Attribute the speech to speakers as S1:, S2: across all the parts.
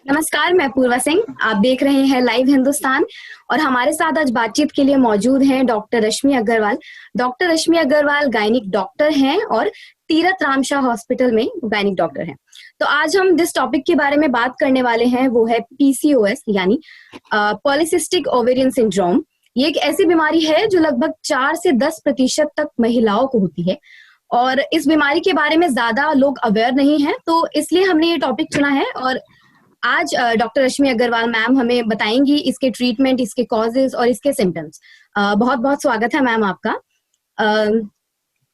S1: नमस्कार, मैं पूर्वा सिंह। आप देख रहे हैं लाइव हिंदुस्तान और हमारे साथ आज बातचीत के लिए मौजूद हैं डॉक्टर रश्मि अग्रवाल। डॉक्टर रश्मि अग्रवाल गायनिक डॉक्टर हैं और तीरथ रामशाह हॉस्पिटल में गायनिक डॉक्टर हैं। तो आज हम जिस टॉपिक के बारे में बात करने वाले हैं वो है पीसीओएस यानी पॉलीसिस्टिक ओवेरियन सिंड्रोम। ये एक ऐसी बीमारी है जो लगभग 4 से 10% तक महिलाओं को होती है और इस बीमारी के बारे में ज्यादा लोग अवेयर नहीं है, तो इसलिए हमने ये टॉपिक चुना है। और आज डॉक्टर रश्मि अग्रवाल मैम हमें बताएंगी इसके ट्रीटमेंट, इसके कॉजेज और इसके सिम्टम्स। बहुत बहुत स्वागत है मैम आपका।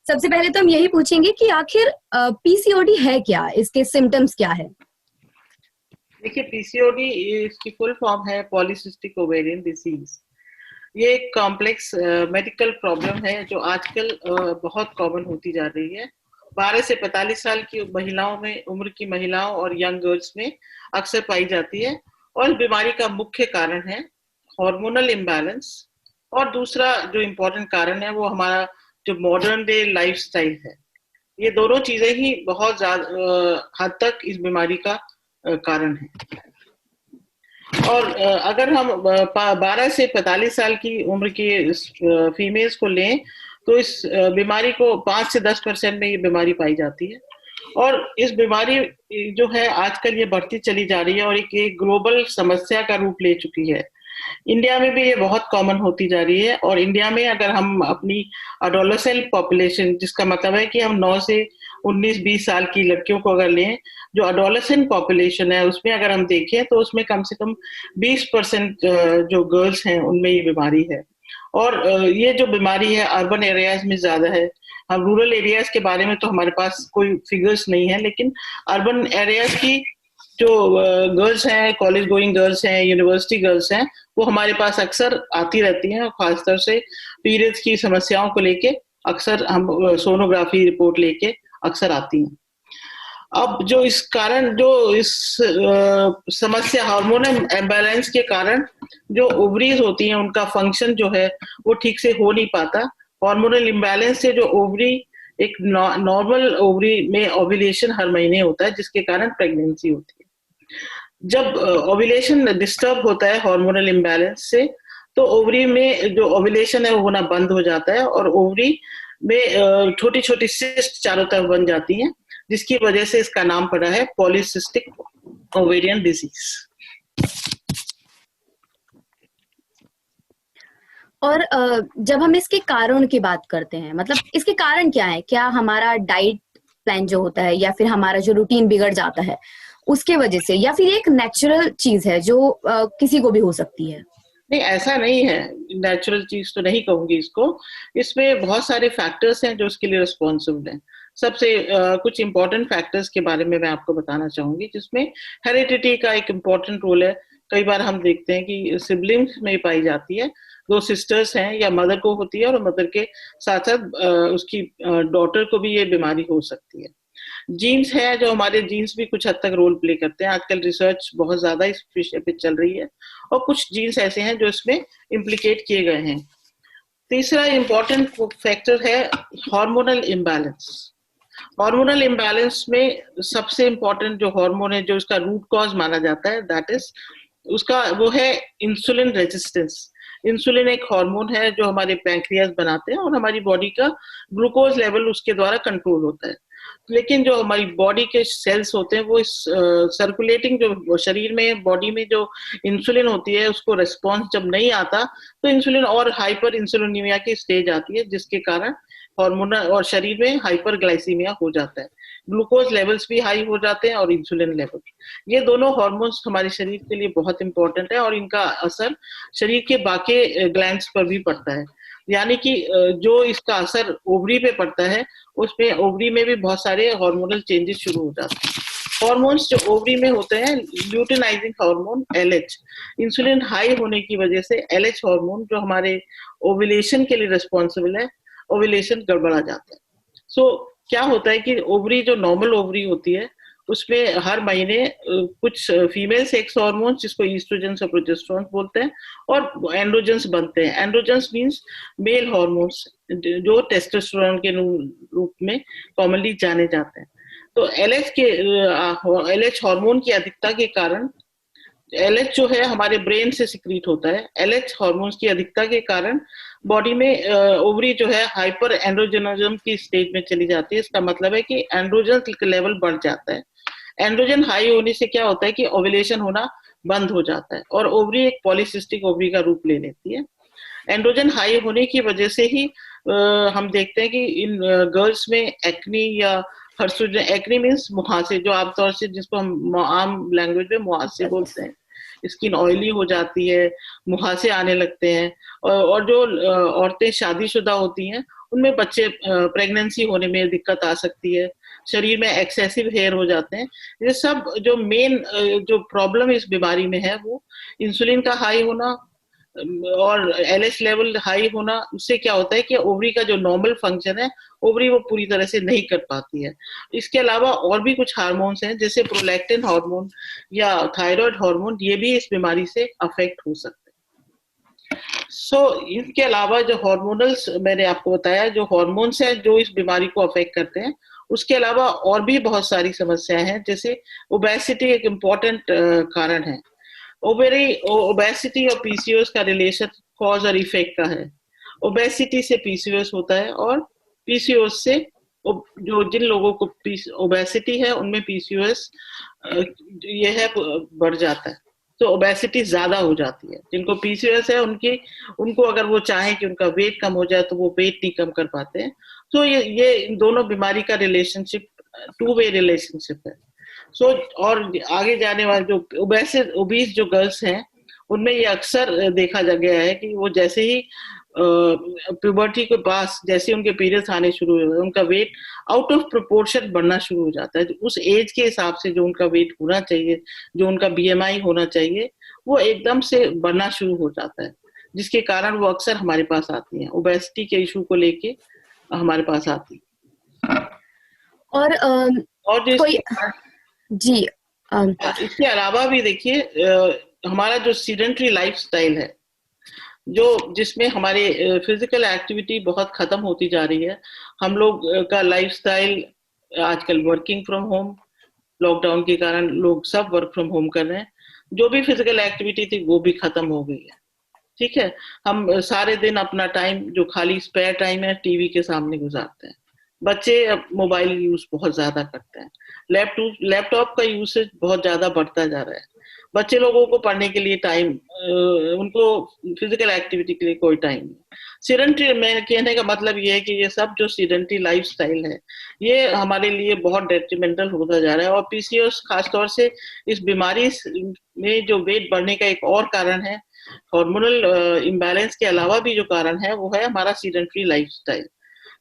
S1: सबसे पहले तो हम यही पूछेंगे कि आखिर पीसीओडी है क्या, इसके सिम्टम्स क्या है?
S2: देखिए, पीसीओडी इसकी फुल फॉर्म है पॉलीसिस्टिक ओवेरियन डिसीज। ये एक कॉम्प्लेक्स मेडिकल प्रॉब्लम है जो आजकल बहुत कॉमन होती जा रही है। 12 से 45 साल की महिलाओं में, उम्र की महिलाओं और यंग गर्ल्स में अक्सर पाई जाती है और बीमारी का मुख्य कारण है हार्मोनल इम्बैलेंस। और दूसरा जो इम्पोर्टेंट कारण है वो हमारा जो मॉडर्न डे लाइफस्टाइल है। ये दोनों चीजें ही बहुत ज्यादा हद तक इस बीमारी का कारण है। और अगर हम 12 से 45 साल की उम्र की फीमेल्स को लें तो इस बीमारी को 5 से 10% में ये बीमारी पाई जाती है। और इस बीमारी जो है आजकल ये बढ़ती चली जा रही है और एक ग्लोबल समस्या का रूप ले चुकी है। इंडिया में भी ये बहुत कॉमन होती जा रही है। और इंडिया में अगर हम अपनी अडोलेसेंट पॉपुलेशन, जिसका मतलब है कि हम 9 से 19-20 साल की लड़कियों को अगर लें, जो अडोलेसेंट पॉपुलेशन है उसमें अगर हम देखें तो उसमें कम से कम 20% जो गर्ल्स हैं उनमें ये बीमारी है। और ये जो बीमारी है अर्बन एरियाज में ज्यादा है। हम रूरल एरियाज के बारे में तो हमारे पास कोई फिगर्स नहीं है, लेकिन अर्बन एरियाज की जो गर्ल्स हैं, कॉलेज गोइंग गर्ल्स हैं, यूनिवर्सिटी गर्ल्स हैं, वो हमारे पास अक्सर आती रहती हैं और खासतौर से पीरियड्स की समस्याओं को लेके अक्सर हम सोनोग्राफी रिपोर्ट लेके अक्सर आती हैं। अब जो इस कारण, जो इस समस्या हार्मोनल इम्बैलेंस के कारण जो ओवरीज होती हैं उनका फंक्शन जो है वो ठीक से हो नहीं पाता। हार्मोनल इम्बैलेंस से जो ओवरी, एक नॉर्मल ओवरी में ओव्यूलेशन हर महीने होता है जिसके कारण प्रेगनेंसी होती है। जब ओव्यूलेशन डिस्टर्ब होता है हार्मोनल इम्बैलेंस से तो ओवरी में जो ओव्यूलेशन है वो होना बंद हो जाता है और ओवरी में छोटी छोटी सिस्ट चारों तरफ बन जाती हैं, जिसकी वजह से इसका नाम पड़ा है पॉलीसिस्टिक ओवेरियन डिजीज।
S1: और जब हम इसके कारण की बात करते हैं, मतलब इसके कारण क्या है? क्या हमारा डाइट प्लान जो होता है या फिर हमारा जो रूटीन बिगड़ जाता है उसके वजह से, या फिर एक नेचुरल चीज है जो किसी को भी हो सकती है?
S2: नहीं, ऐसा नहीं है। नेचुरल चीज तो नहीं कहूंगी इसको। इसमें बहुत सारे फैक्टर्स हैं जो इसके लिए रिस्पॉन्सिबल हैं। सबसे कुछ इंपॉर्टेंट फैक्टर्स के बारे में मैं आपको बताना चाहूंगी, जिसमें हेरिडिटी का एक इम्पोर्टेंट रोल है। कई बार हम देखते हैं कि सिबलिंग्स में पाई जाती है। 2 सिस्टर्स हैं या मदर को होती है और मदर के साथ साथ उसकी डॉटर को भी ये बीमारी हो सकती है। जीन्स है, जो हमारे जीन्स भी कुछ हद तक रोल प्ले करते हैं। आजकल रिसर्च बहुत ज्यादा इस विषय पे चल रही है और कुछ जीन्स ऐसे हैं जो इसमें इम्प्लीकेट किए गए हैं। तीसरा इम्पोर्टेंट फैक्टर है हार्मोनल इम्बैलेंस। हार्मोनल इम्बैलेंस में सबसे इम्पोर्टेंट जो हार्मोन है, जो इसका रूट कॉज माना जाता है, दैट इज उसका वो है इंसुलिन रेजिस्टेंस। इंसुलिन एक हार्मोन है जो हमारे पैंक्रियाज बनाते हैं और हमारी बॉडी का ग्लूकोज लेवल उसके द्वारा कंट्रोल होता है। लेकिन जो हमारी बॉडी के सेल्स होते हैं वो इस सर्कुलेटिंग, जो शरीर में, बॉडी में जो इंसुलिन होती है उसको रिस्पॉन्स जब नहीं आता तो इंसुलिन और हाइपर इंसुलिनीमिया की स्टेज आती है, जिसके कारण हार्मोनल और शरीर में हाइपरग्लाइसीमिया हो जाता है। ग्लूकोज लेवल्स भी हाई हो जाते हैं और इंसुलिन लेवल। ये दोनों हार्मोन्स हमारे शरीर के लिए बहुत इंपॉर्टेंट है और इनका असर शरीर के बाकी ग्लैंड्स पर भी पड़ता है। यानी कि जो इसका असर ओवरी पे पड़ता है उसमें ओवरी में भी बहुत सारे हार्मोनल चेंजेस शुरू हो जाते हैं। हार्मोन्स जो ओवरी में होते हैं, luteinizing hormone LH, insulin high होने की वजह से LH हार्मोन जो हमारे ओव्यूलेशन के लिए रिस्पॉन्सिबल है, ओव्यूलेशन गड़बड़ा जाता है। सो क्या होता है कि ओवरी, जो नॉर्मल ओवरी होती है, उसमें हर महीने कुछ फीमेल सेक्स हार्मोन्स, जिसको ईस्ट्रोजन्स और प्रोजेस्टेरोन बोलते हैं, और एंड्रोजन्स बनते हैं। एंड्रोजन्स मींस मेल हार्मोन्स, जो टेस्टोस्टेरोन के रूप में कॉमनली जाने जाते हैं। तो LH हार्मोन की अधिकता के कारण LH जो है हमारे ब्रेन से सिक्रीट होता है। LH हार्मोन्स की अधिकता के कारण बॉडी में ओवरी जो है हाइपर एंड्रोजनिज्म की स्टेज में चली जाती है। इसका मतलब है कि एंड्रोजन लेवल बढ़ जाता है। एंड्रोजन हाई होने से क्या होता है कि ओव्यूलेशन होना बंद हो जाता है और ओवरी एक पॉलीसिस्टिक ओवरी का रूप ले लेती है। एंड्रोजन हाई होने की वजह से ही हम देखते हैं कि इन गर्ल्स में एक्नी या हर्सुजन, एक्नी मीन्स मुहासे, जो आमतौर से जिसको हम आम लैंग्वेज में मुहासे बोलते हैं। स्किन ऑयली हो जाती है, मुहासे आने लगते हैं। और जो औरतें शादीशुदा होती हैं उनमें बच्चे प्रेगनेंसी होने में दिक्कत आ सकती है, शरीर में एक्सेसिव हेयर हो जाते हैं। ये सब जो मेन जो प्रॉब्लम इस बीमारी में है वो इंसुलिन का हाई होना और LH लेवल हाई होना। उससे क्या होता है कि ओवरी का जो नॉर्मल फंक्शन है ओवरी वो पूरी तरह से नहीं कर पाती है। इसके अलावा और भी कुछ हार्मोन्स हैं जैसे प्रोलैक्टिन हार्मोन या थायराइड हार्मोन, ये भी इस बीमारी से अफेक्ट हो सकते हैं। इनके अलावा जो हार्मोनल्स मैंने आपको बताया, जो हार्मोन्स हैं जो इस बीमारी को अफेक्ट करते हैं, उसके अलावा और भी बहुत सारी समस्याएं हैं। जैसे ओबेसिटी एक इम्पॉर्टेंट कारण है। ओबेसिटी और PCOS का रिलेशन कॉज और इफेक्ट का है। ओबेसिटी से PCOS होता है और PCOS से जो जिन लोगों को ओबेसिटी है उनमें PCOS ये है बढ़ जाता है, तो ओबेसिटी ज्यादा हो जाती है। जिनको PCOS है उनको अगर वो चाहे कि उनका वेट कम हो जाए तो वो वेट नहीं कम कर पाते हैं। तो ये इन दोनों बीमारी का रिलेशनशिप टू वे रिलेशनशिप है। और आगे जाने वाले जो ओबीस जो गर्ल्स हैं उनमें ये अक्सर देखा जा गया है कि वो जैसे ही प्यूबर्टी के पास जैसे उनके पीरियड्स आने शुरू हुए उनका वेट आउट ऑफ प्रोपोर्शन बढ़ना शुरू हो जाता है। उस एज के हिसाब से जो उनका वेट होना चाहिए, जो उनका BMI होना चाहिए, वो एकदम से बढ़ना शुरू हो जाता है, जिसके कारण वो अक्सर हमारे पास आती हैं, ओबेसिटी के इशू को लेके हमारे पास आती है।
S1: और
S2: जो
S1: कोई जी
S2: इसके अलावा भी देखिए हमारा जो सीडेंटरी लाइफस्टाइल है, जो जिसमें हमारे फिजिकल एक्टिविटी बहुत खत्म होती जा रही है। हम लोग का लाइफस्टाइल आजकल वर्किंग फ्रॉम होम, लॉकडाउन के कारण लोग सब वर्क फ्रॉम होम कर रहे हैं। जो भी फिजिकल एक्टिविटी थी वो भी खत्म हो गई है। ठीक है, हम सारे दिन अपना टाइम जो खाली स्पेयर टाइम है टीवी के सामने गुजारते हैं। बच्चे अब मोबाइल यूज बहुत ज्यादा करते हैं। लैपटॉप का यूसेज बहुत ज्यादा बढ़ता जा रहा है। बच्चे लोगों को पढ़ने के लिए टाइम, उनको फिजिकल एक्टिविटी के लिए कोई टाइम नहीं। सीडेंटरी, मैं कहने का मतलब ये है कि ये सब जो सीडेंटरी लाइफस्टाइल है ये हमारे लिए बहुत डेट्रीमेंटल होता जा रहा है। और PCOS खासतौर से इस बीमारी में जो वेट बढ़ने का एक और कारण है, हार्मोनल इम्बैलेंस के अलावा भी जो कारण है वो है हमारा सीडेंटरी लाइफस्टाइल।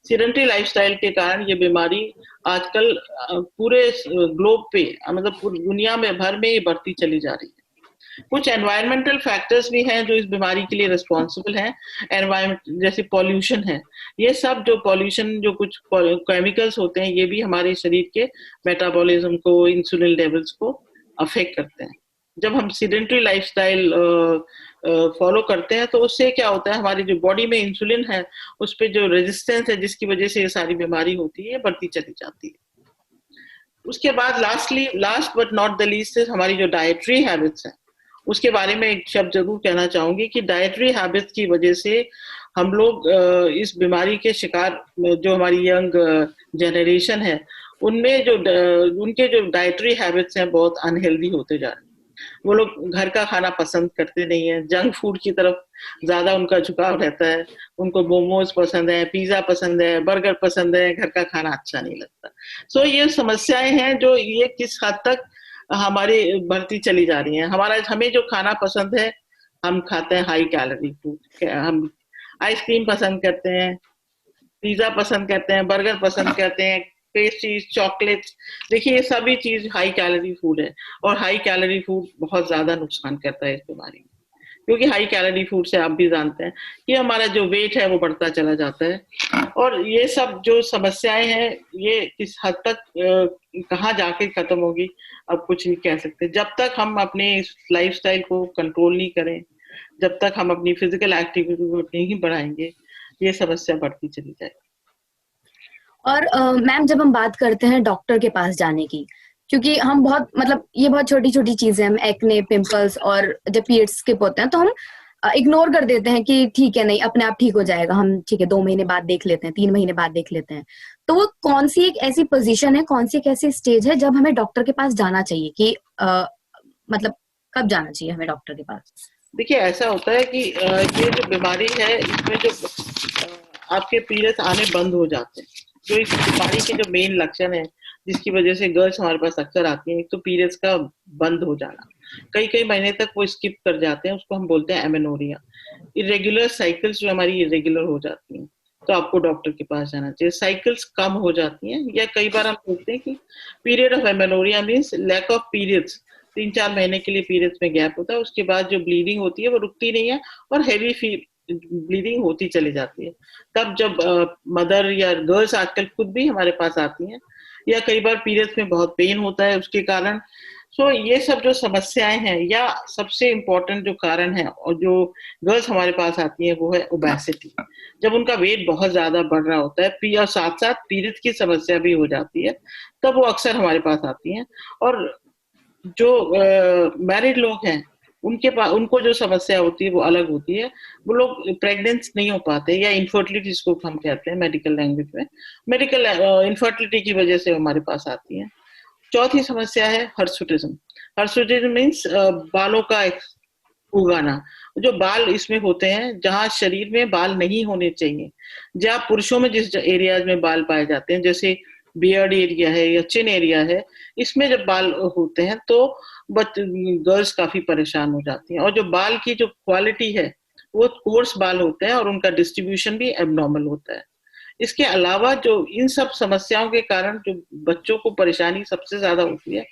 S2: सीडेंटरी लाइफस्टाइल के कारण ये बीमारी आजकल पूरे ग्लोब पे, मतलब पूरी दुनिया में भर में ये बढ़ती चली जा रही है। कुछ एनवायरमेंटल फैक्टर्स भी हैं जो इस बीमारी के लिए रिस्पॉन्सिबल हैं। एनवायरमेंट जैसे पॉल्यूशन है, ये सब जो पॉल्यूशन, जो कुछ केमिकल्स होते हैं, ये भी हमारे शरीर के मेटाबॉलिज्म को, इंसुलिन लेवल्स को अफेक्ट करते हैं। जब हम सीडेंटरी लाइफस्टाइल फॉलो करते हैं तो उससे क्या होता है, हमारी जो बॉडी में इंसुलिन है उस पर जो रेजिस्टेंस है जिसकी वजह से ये सारी बीमारी होती है बढ़ती चली जाती है। उसके बाद last but not the least हमारी जो डाइटरी हैबिट्स हैं उसके बारे में एक शब्द जरूर कहना चाहूंगी कि डाइटरी हैबिट्स की वजह से हम लोग इस बीमारी के शिकार, जो हमारी यंग जनरेशन है उनमें जो उनके जो डाइटरी हैबिट्स हैं बहुत अनहेल्दी होते जा रहे हैं। वो लोग घर का खाना पसंद करते नहीं है, जंक फूड की तरफ ज्यादा उनका झुकाव रहता है। उनको मोमोज पसंद है, पिज्जा पसंद है, बर्गर पसंद है, घर का खाना अच्छा नहीं लगता। ये समस्याएं हैं जो ये किस हद तक हमारी बढ़ती चली जा रही हैं। हमें जो खाना पसंद है हम खाते हैं हाई कैलोरी फूड। हम आइसक्रीम पसंद करते हैं, पिज्जा पसंद करते हैं, बर्गर पसंद करते हैं, पेस्ट्रीज, चॉकलेट्स। देखिए ये सभी चीज हाई कैलोरी फूड है और हाई कैलोरी फूड बहुत ज्यादा नुकसान करता है इस बीमारी में, क्योंकि हाई कैलोरी फूड से आप भी जानते हैं कि हमारा जो वेट है वो बढ़ता चला जाता है। और ये सब जो समस्याएं हैं ये किस हद तक कहाँ जाके खत्म होगी अब कुछ नहीं कह सकते। जब तक हम अपने इस लाइफस्टाइल को कंट्रोल नहीं करें, जब तक हम अपनी फिजिकल एक्टिविटी को नहीं बढ़ाएंगे, ये समस्या बढ़ती चली जाएगी।
S1: और मैम जब हम बात करते हैं डॉक्टर के पास जाने की, क्योंकि हम बहुत मतलब ये बहुत छोटी छोटी चीजें, हम एक्ने, पिंपल्स और जब पीरियड्स स्किप होते हैं तो हम इग्नोर कर देते हैं कि ठीक है, नहीं अपने आप ठीक हो जाएगा, हम ठीक है 2 महीने बाद देख लेते हैं, 3 महीने बाद देख लेते हैं। तो वो कौन सी एक ऐसी पोजीशन है, कौन सी एक ऐसी स्टेज है जब हमें डॉक्टर के पास जाना चाहिए कि मतलब कब जाना चाहिए हमें डॉक्टर के पास?
S2: देखिए ऐसा होता है कि ये जो बीमारी है इसमें जो आपके पीरियड्स आने बंद हो जाते हैं, जो इस बीमारी के जो मेन लक्षण है जिसकी वजह से गर्ल्स हमारे पास अक्सर आती हैं, एक तो पीरियड्स का बंद हो जाना, कई कई महीने तक वो स्किप कर जाते हैं, उसको हम बोलते हैं एमेनोरिया। इरेगुलर साइकिल्स जो हमारी इरेगुलर हो जाती हैं, तो आपको डॉक्टर के पास जाना चाहिए। साइकिल्स कम हो जाती हैं, या कई बार हम बोलते हैं कि period of amenorrhea means lack of periods, 3-4 महीने के लिए पीरियड्स में गैप होता है, उसके बाद जो ब्लीडिंग होती है वो रुकती नहीं है और हैवी ब्लीडिंग होती चली जाती है। तब जब मदर या गर्ल्स आजकल खुद भी हमारे पास आती हैं, या कई बार पीरियड्स में बहुत पेन होता है उसके कारण। सो ये सब जो समस्याएं हैं, या सबसे इम्पोर्टेंट जो कारण है और जो गर्ल्स हमारे पास आती हैं वो है ओबेसिटी। जब उनका वेट बहुत ज्यादा बढ़ रहा होता है और साथ साथ पीरियड्स की समस्या भी हो जाती है, तब वो अक्सर हमारे पास आती हैं। और जो मैरिड लोग हैं उनके पास, उनको जो समस्या होती है वो अलग होती है, वो लोग प्रेग्नेंट नहीं हो पाते, या इनफर्टिलिटी जिसको हम कहते हैं मेडिकल लैंग्वेज में, मेडिकल इनफर्टिलिटी की वजह से हमारे पास आती है। चौथी समस्या है हर्सुटिज्म। हर्सुटिज्म मीन्स बालों का उगाना। जो बाल इसमें होते हैं जहाँ शरीर में बाल नहीं होने चाहिए, जहाँ पुरुषों में जिस एरियाज में बाल पाए जाते हैं, जैसे बियर्ड एरिया है या चिन एरिया है, इसमें जब बाल होते हैं तो गर्ल्स काफी परेशान हो जाती हैं। और जो बाल की जो क्वालिटी है वो कोर्स बाल होते हैं और उनका डिस्ट्रीब्यूशन भी एबनॉर्मल होता है। इसके अलावा जो इन सब समस्याओं के कारण जो बच्चों को परेशानी सबसे ज्यादा होती है,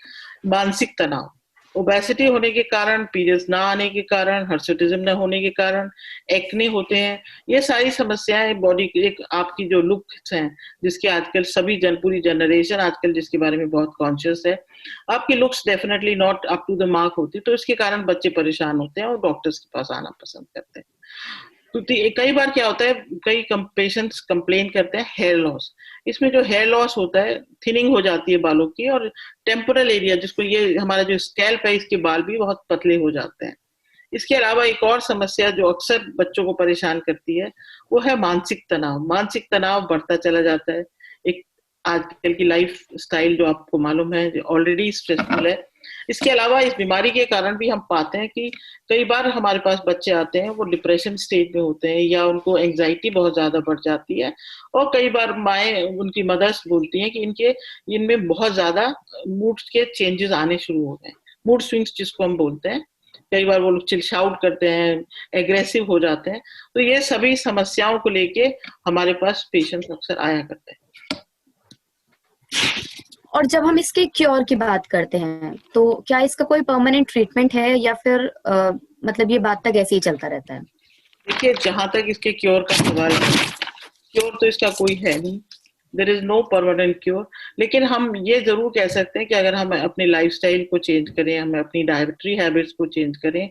S2: मानसिक तनाव। ओबेसिटी होने के कारण, पीरियड्स ना आने के कारण, हर्सुटिज्म न होने के कारण एक्ने होते हैं। ये सारी समस्याएं बॉडी की, एक आपकी जो लुक्स हैं जिसके आजकल सभी पूरी जनरेशन आजकल जिसके बारे में बहुत कॉन्शियस है, आपकी looks definitely not up to the mark होती, तो इसके कारण बच्चे परेशान होते हैं और डॉक्टर्स के पास आना पसंद करते हैं। तो कई बार क्या होता है, कई पेशेंट्स कंप्लेन करते हैं हेयर लॉस। इसमें जो हेयर लॉस होता है, थिनिंग हो जाती है बालों की, और टेम्पोरल एरिया जिसको ये हमारा जो स्कैल्प है इसके बाल भी बहुत पतले हो जाते हैं। इसके अलावा एक और समस्या जो अक्सर बच्चों को परेशान करती है वो है मानसिक तनाव। मानसिक तनाव बढ़ता चला जाता है। एक आजकल की लाइफ स्टाइल जो आपको मालूम है ऑलरेडी स्ट्रेसफुल है। इसके अलावा इस बीमारी के कारण भी हम पाते हैं कि कई बार हमारे पास बच्चे आते हैं वो डिप्रेशन स्टेज में होते हैं, या उनको एंजाइटी बहुत ज्यादा बढ़ जाती है, और कई बार माएँ, उनकी मदर्स बोलती हैं कि इनमें बहुत ज्यादा मूड के चेंजेस आने शुरू हो गए, मूड स्विंग्स जिसको हम बोलते हैं। कई बार वो लोग चिल्लाउट करते हैं, एग्रेसिव हो जाते हैं। तो ये सभी समस्याओं को लेके हमारे पास पेशेंट्स अक्सर आया करते हैं।
S1: और जब हम इसके क्योर की बात करते हैं तो क्या इसका कोई परमानेंट ट्रीटमेंट है, या फिर मतलब ये बात तक ऐसे ही चलता रहता है?
S2: देखिए, जहां तक इसके क्योर का सवाल है, क्योर तो इसका कोई है नहीं, there is no permanent cure. लेकिन हम ये जरूर कह सकते हैं कि अगर हम अपनी लाइफस्टाइल को चेंज करें, हम अपनी डाइटरी हैबिट्स को चेंज करें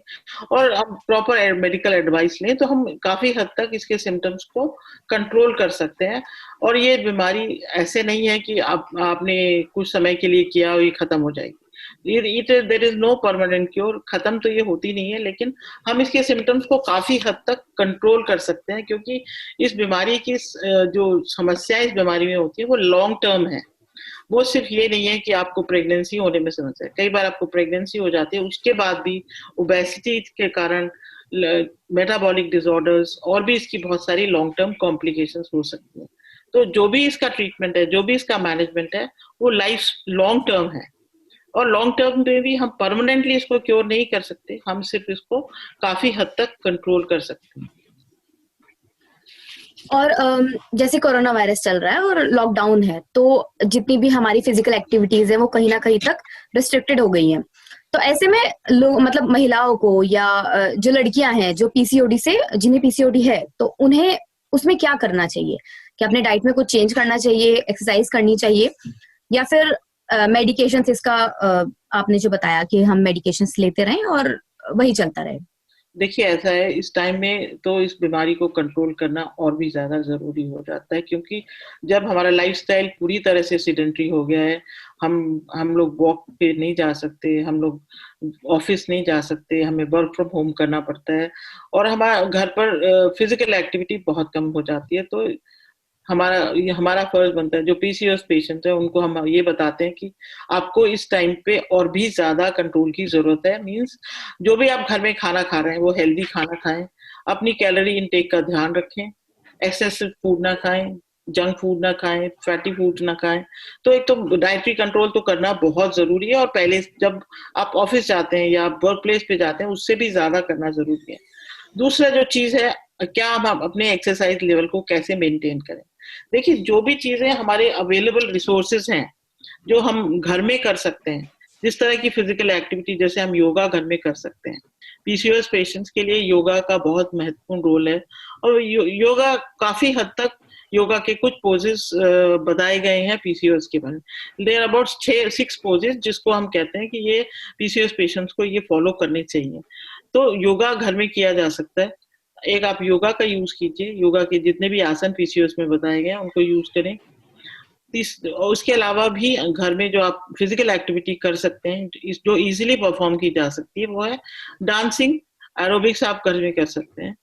S2: और हम प्रॉपर मेडिकल एडवाइस लें, तो हम काफी हद तक इसके सिम्टम्स को कंट्रोल कर सकते हैं। और ये बीमारी ऐसे नहीं है कि आपने कुछ समय के लिए किया और ये खत्म हो जाएगी। There is no permanent cure. खत्म तो ये होती नहीं है, लेकिन हम इसके सिम्टम्स को काफी हद तक कंट्रोल कर सकते हैं, क्योंकि इस बीमारी की जो समस्या इस बीमारी में होती है वो लॉन्ग टर्म है। वो सिर्फ ये नहीं है कि आपको प्रेगनेंसी होने में समस्या है, कई बार आपको प्रेगनेंसी हो जाती है, उसके बाद भी ओबेसिटी के कारण मेटाबॉलिक डिसऑर्डर्स और भी इसकी बहुत सारी लॉन्ग टर्म कॉम्प्लिकेशंस हो सकती हैं। तो जो भी इसका ट्रीटमेंट है, जो भी इसका मैनेजमेंट है, वो लाइफ लॉन्ग टर्म है। और लॉन्ग टर्म में भी हम परमानेंटली इसको क्योर नहीं कर सकते, हम सिर्फ इसको काफी हद तक कंट्रोल कर सकते हैं।
S1: और जैसे कोरोना वायरस चल रहा है और लॉकडाउन है, तो जितनी भी हमारी फिजिकल एक्टिविटीज है वो कहीं ना कहीं तक रिस्ट्रिक्टेड हो गई हैं। तो ऐसे में लोग, मतलब महिलाओं को या जो लड़कियां हैं जो पीसीओडी से, जिन्हें पीसीओडी है, तो उन्हें उसमें क्या करना चाहिए? कि अपने डाइट में कुछ चेंज करना चाहिए, एक्सरसाइज करनी चाहिए, या फिर मेडिकेशंस, इसका आपने जो बताया कि हम मेडिकेशंस लेते रहें और वही चलता रहे?
S2: देखिए, ऐसा है, इस टाइम में तो इस बीमारी को कंट्रोल करना और भी ज्यादा जरूरी हो जाता है, क्योंकि जब हमारा लाइफस्टाइल पूरी तरह से सिडेंट्री हो गया है, हम लोग वॉक पे नहीं जा सकते, हम लोग ऑफिस नहीं जा सकते, हमें वर्क फ्रॉम होम करना पड़ता है और हमारा घर पर फिजिकल एक्टिविटी बहुत कम हो जाती है। तो हमारा फर्ज बनता है, जो पीसीओएस पेशेंट है उनको हम ये बताते हैं कि आपको इस टाइम पे और भी ज्यादा कंट्रोल की जरूरत है। मींस जो भी आप घर में खाना खा रहे हैं वो हेल्दी खाना खाएं, अपनी कैलोरी इनटेक का ध्यान रखें, एक्सेसिव फूड ना खाएं, जंक फूड ना खाएं, फैटी फूड ना खाएं। तो एक तो डाइटरी कंट्रोल तो करना बहुत जरूरी है और पहले जब आप ऑफिस जाते हैं या वर्क प्लेस पे जाते हैं उससे भी ज्यादा करना जरूरी है। दूसरा जो चीज है, क्या हम अपने एक्सरसाइज लेवल को कैसे मेंटेन करें। देखिए, जो भी चीजें हमारे अवेलेबल रिसोर्सेज हैं जो हम घर में कर सकते हैं, जिस तरह की फिजिकल एक्टिविटी, जैसे हम योगा घर में कर सकते हैं। पीसीओएस पेशेंट्स के लिए योगा का बहुत महत्वपूर्ण रोल है और योगा काफी हद तक, योगा के कुछ पोजेस बताए गए हैं पीसीओएस के बारे में। देयर अबाउट 6 पोजेस जिसको हम कहते हैं कि ये पीसीओएस पेशेंट्स को ये फॉलो करने चाहिए। तो योगा घर में किया जा सकता है। एक आप योगा का यूज कीजिए, योगा के जितने भी आसन पीसीओएस में बताए गए हैं उनको यूज करें। उसके अलावा भी घर में जो आप फिजिकल एक्टिविटी कर सकते हैं जो इजीली परफॉर्म की जा सकती है वो है डांसिंग, एरोबिक्स आप घर में कर सकते हैं।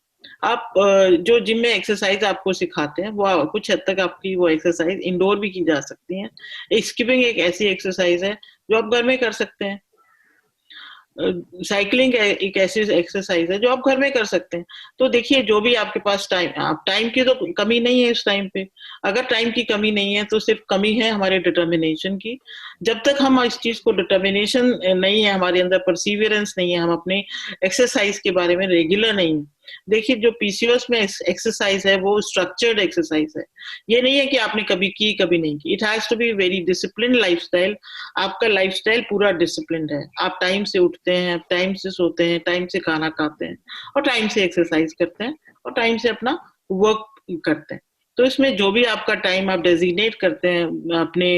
S2: आप जो जिम में एक्सरसाइज आपको सिखाते हैं वो कुछ हद तक आपकी वो एक्सरसाइज इंडोर भी की जा सकती है। स्किपिंग एक ऐसी एक्सरसाइज है जो आप घर में कर सकते हैं। साइकिलिंग एक ऐसी एक्सरसाइज है जो आप घर में कर सकते हैं। तो देखिए, जो भी आपके पास टाइम की तो कमी नहीं है इस टाइम पे। अगर टाइम की कमी नहीं है तो सिर्फ कमी है हमारे डिटर्मिनेशन की। जब तक हम इस चीज को, डिटर्मिनेशन नहीं है हमारे अंदर, परसीवियरेंस नहीं है, हम अपने एक्सरसाइज के बारे में रेगुलर नहीं। देखिए, जो पीसीओएस में एक्सरसाइज है वो स्ट्रक्चर्ड एक्सरसाइज है। ये नहीं है कि आपने कभी की कभी नहीं की। It has to be very discipline lifestyle. आपका लाइफस्टाइल पूरा डिसिप्लिन है। आप टाइम से उठते हैं, टाइम से सोते हैं, टाइम से खाना खाते हैं और टाइम से एक्सरसाइज करते हैं और टाइम से अपना वर्क करते हैं। तो इसमें जो भी आपका टाइम आप डेजिग्नेट करते हैं अपने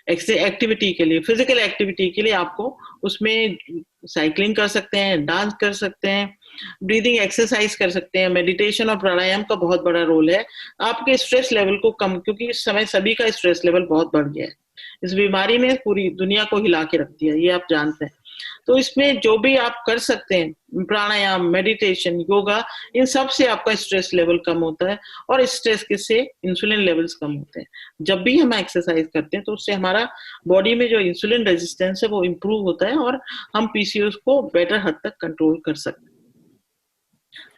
S2: एक्टिविटी के लिए, फिजिकल एक्टिविटी के लिए, आपको उसमें साइकिलिंग कर सकते हैं, डांस कर सकते हैं, ब्रीदिंग एक्सरसाइज कर सकते हैं, मेडिटेशन और प्राणायाम का बहुत बड़ा रोल है आपके स्ट्रेस लेवल को कम, क्योंकि इस समय सभी का स्ट्रेस लेवल बहुत बढ़ गया है। इस बीमारी ने पूरी दुनिया को हिला के रख दिया, ये आप जानते हैं। तो इसमें जो भी आप कर सकते हैं, प्राणायाम, मेडिटेशन, योगा, इन सब से आपका स्ट्रेस लेवल कम होता है और स्ट्रेस के से इंसुलिन लेवल्स कम होते हैं। जब भी हम एक्सरसाइज करते हैं तो उससे हमारा बॉडी में जो इंसुलिन रेजिस्टेंस है वो इम्प्रूव होता है और हम पीसीओएस को बेटर हद तक कंट्रोल कर सकते हैं।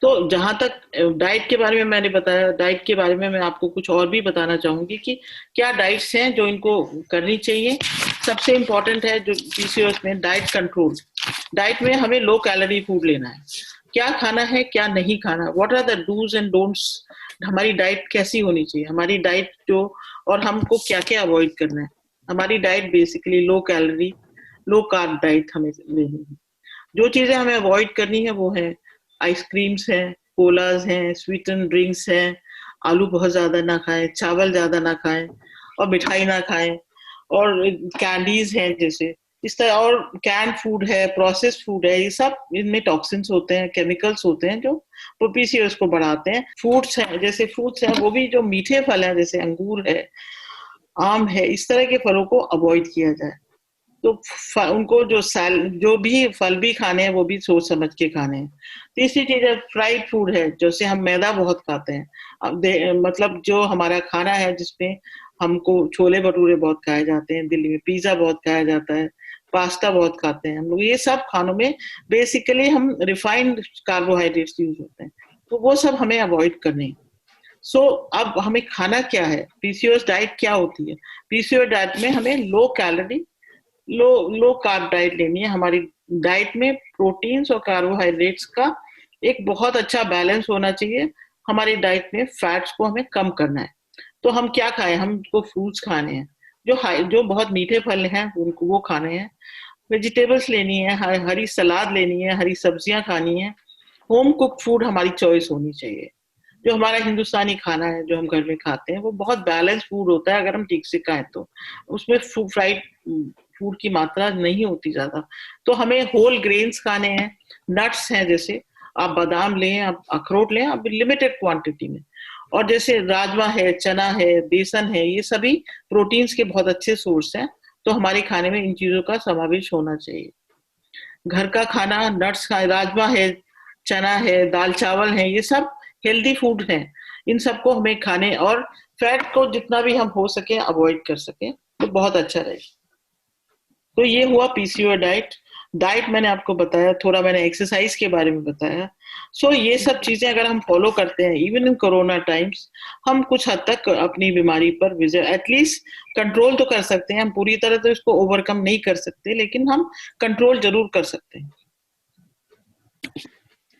S2: तो जहां तक डाइट के बारे में मैंने बताया, डाइट के बारे में मैं आपको कुछ और भी बताना चाहूंगी कि क्या डाइट्स हैं जो इनको करनी चाहिए। सबसे इम्पोर्टेंट है जो पीसीओएस में डाइट कंट्रोल। डाइट में हमें लो कैलोरी फूड लेना है, क्या खाना है क्या नहीं खाना, what are the dos and don'ts. हमारी डाइट कैसी होनी चाहिए, हमारी डाइट जो, और हमको क्या क्या अवॉइड करना है। हमारी diet basically low calorie, low carb diet हमें लेनी है। जो चीजें हमें अवॉइड करनी है वो है आइसक्रीम्स हैं, कोलाज हैं, स्वीटन ड्रिंक्स हैं, आलू बहुत ज्यादा ना खाएं, चावल ज्यादा ना खाएं और मिठाई ना खाएं, और कैंडीज हैं जैसे इस तरह, और कैन फूड है, प्रोसेस्ड फूड है, ये सब इनमें टॉक्सिन्स होते हैं, केमिकल्स होते हैं जो पीसीओएस को बढ़ाते हैं। फ्रूट्स हैं, जैसे फ्रूट्स हैं वो भी जो मीठे फल हैं जैसे अंगूर है, आम है, इस तरह के फलों को अवॉइड किया जाए। तो उनको जो भी फल भी खाने हैं वो भी सोच समझ के खाने हैं। तीसरी चीज है फ्राइड फूड है, जैसे हम मैदा बहुत खाते हैं। अब मतलब जो हमारा खाना है जिसमें हमको छोले भटूरे बहुत खाए जाते हैं, दिल्ली में पिज्जा बहुत खाया जाता है, पास्ता बहुत खाते हैं हम लोग। ये सब खानों में बेसिकली हम रिफाइंड कार्बोहाइड्रेट्स यूज होते हैं, तो वो सब हमें अवॉइड करने हैं। अब हमें खाना क्या है, पीसीओएस डाइट क्या होती है। पीसीओएस डाइट में हमें low calorie, low carb diet लेनी है। हमारी डाइट में प्रोटीन्स और कार्बोहाइड्रेट्स का एक बहुत अच्छा बैलेंस होना चाहिए। हमारी डाइट में फैट्स को हमें कम करना है। तो हम क्या खाएं, हमको फ्रूट्स खाने हैं, जो बहुत मीठे फल हैं उनको वो खाने हैं, वेजिटेबल्स लेनी है, हरी सलाद लेनी है, हरी सब्जियां खानी है। होम कुक फूड हमारी चॉइस होनी चाहिए। जो हमारा हिंदुस्तानी खाना है जो हम घर में खाते हैं वो बहुत बैलेंस फूड होता है अगर हम ठीक से खाएं तो। उसमें फ्राइड फूड की मात्रा नहीं होती ज्यादा। तो हमें होल ग्रेन्स खाने हैं, नट्स हैं, जैसे आप बादाम लें, आप अखरोट लें, आप लिमिटेड क्वांटिटी में। और जैसे राजमा है, चना है, बेसन है, ये सभी प्रोटीन्स के बहुत अच्छे सोर्स हैं। तो हमारे खाने में इन चीजों का समावेश होना चाहिए। घर का खाना, नट्स का, राजमा है, चना है, दाल चावल है, ये सब हेल्दी फूड हैं। इन सबको हमें खाने, और फैट को जितना भी हम हो सके अवॉइड कर सके तो बहुत अच्छा रहेगा। तो ये हुआ पीसीओ डाइट। डाइट मैंने आपको बताया, थोड़ा मैंने एक्सरसाइज के बारे में बताया। सो ये सब चीजें अगर हम फॉलो करते हैं इवन इन कोरोना टाइम्स, हम कुछ हद तक अपनी बीमारी पर विजय एटलीस्ट कंट्रोल तो कर सकते हैं। हम पूरी तरह तो इसको ओवरकम नहीं कर सकते, लेकिन हम कंट्रोल जरूर कर सकते हैं।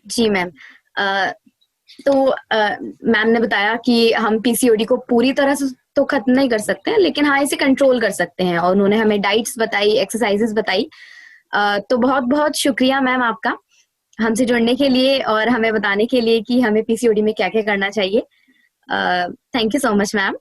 S1: जी मैम। तो मैम ने बताया कि हम पीसीओडी को पूरी तरह से तो खत्म नहीं कर सकते हैं, लेकिन हाँ इसे कंट्रोल कर सकते हैं, और उन्होंने हमें डाइट्स बताई, एक्सरसाइजेस बताई। तो बहुत बहुत शुक्रिया मैम आपका हमसे जुड़ने के लिए और हमें बताने के लिए कि हमें पीसीओडी में क्या क्या करना चाहिए। Thank you so much ma'am.